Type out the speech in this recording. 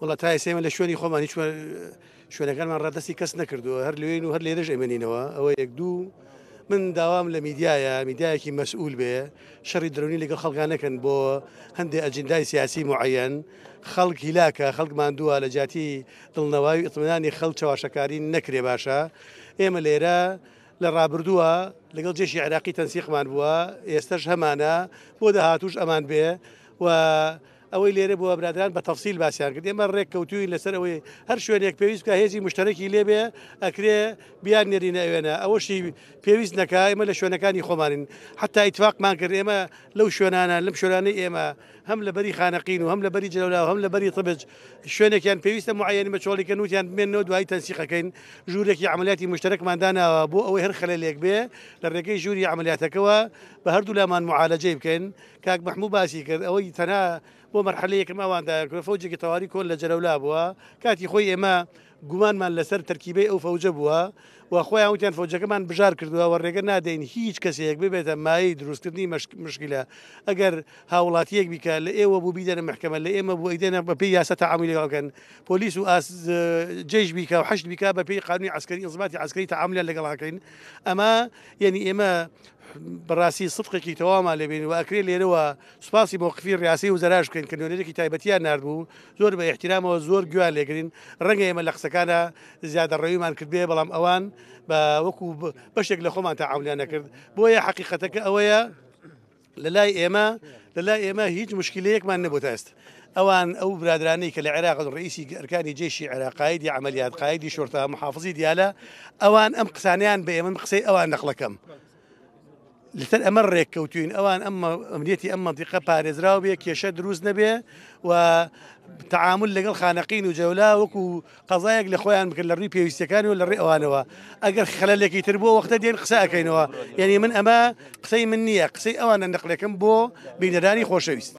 وڵات تا ئێسێمە لە شوێنی خۆمان هیچ شوێنەکانمان ڕادستی کەس نەکردووە هەر لێن و هەر لێرەش ئەمێنینەوە ئەوە یەک دوو من داوام لە میدیایەکی مەسئول بێ شەڕی درۆنی لەگەڵ خەڵکان نەکەن بۆ هەندێک ئەجندای سیاسی معەن خەڵک هیلاکە خەڵک ماندووە لە جاتی دڵنەوەی ئیتمنانی خەڵک چاواشەکاری نەکرێ باشە ئێمە لێرە لە ڕابردووە لەگەڵ جێشی عراقی تەنسیقمان بووە ئێستش هەمانە بۆ داهاتوش ئەمان بێ و ئەوەی لێرە بووە برادران بە تەفسیل باسییان کرد ئێمە ڕێک کەوتوی لەسەر ئەوەی هەر شوێنێک پێویست بکە هێزی مشتەرەکی لێبێ ئەکرێ بیان نێرینە ئەوێنە ئەوەشی پێویست نەکە ئێمە لە شوێنەکانی خۆمانین حتا ئیتفاقمان کرد ئێمە لەو شوێنانە لەم شوێنانەی ئێمە هەم لە بەری خانەقین و هەم لە بەری جەلەولا و هەم لە بەری طبج شوێنێکیان پێویستە معەنی بەچۆڵیکەن وتیان بمێنەوە دوای تەنسیقەکەین ژوورێکی عملیاتی مشتەرەکمانداناوە بۆ ئەوەی هەر خەلەلێک بێ لە ڕێگەی ژووری عملیاتەکەەوە بە هەردوو لامان معالەجەی بکەین کاک مەحموود باسی کرد ئەوەی تەنها بۆ مەرحەلەیەکم ئەواندا فەوجێکی تەواوی کۆن لە جەلەولا بووە کاتی خۆی ئێمە گومانمان لەسەر تەرکیبەی ئەو فەوجە بووە و خۆیان وتیان فەوجەکەمان بژار کردووە و ڕێگە نادەین هیچ کەسێک ببێتە مای دروستکردنی مشکلە ئەگەر هاوڵاتیەک بیکە لە ئێوە بوو بیدەنە محکەمە لە ئێمە بوو ئیدێنە بە پێی یاسە تەعاملی لەگەڵکەن پۆلیس و جێژ بیکە و حەشت بیکە بە پێی قانونی عسکەری ئەنزماتی عسکەری تەعاملیان لەگەڵاکەین ئەمە یعنی ئێمە بەڕاستی سدقێکی تەوامان لێبین و ئەکرێ لێرەوە سوپاسی موقفی ڕاستی و زەراش بکەین کە نوێنەرێکی تایبەتیان نردبوو زۆر بە احترامەوە زۆر گویان لێگرین ڕەنگە ئێمە لە قسەکانە زیادە ڕێویمان کردبێ بەڵام ئەوان بە وەکو بەشێک لە خۆمان تەعاملیان نەکرد بۆیە حەقیقەتەکە ئەوەیە لەلای ئێمە هیچ مشکلەیەکمان نەبوو تا ئێستا ئەوان ئەو برادرانەی کە لە عێراق ڕئیسی ئەرکانی جێشی عێراقایدی عملیات قایدی شۆرتە محافظی دیالە ئەوان ئەم قسانیان بە ئێمە قسەی ئەوان نەقڵەکەم لەسەر ئەمە ڕێککەوتوین ئەوان ئەمنیەتی ئەم منتیقە پارێزراو بێ کێشە دروست نەبێ و تعامل لەگەڵ خانەقین و جەولا وەکو قەزایەک لە خۆیان بکرد لە ڕووی پێویستەکانی و لە ڕێ ئەوانەوە ئەگەر خەلەلێکی تر بۆ وەختە دێن قسە ئەەکەینەوە یعنی من ئەمە قسەی من نییە قسەی ئەوانە نەقلەکەم بۆ بینەرانی خۆشەویست.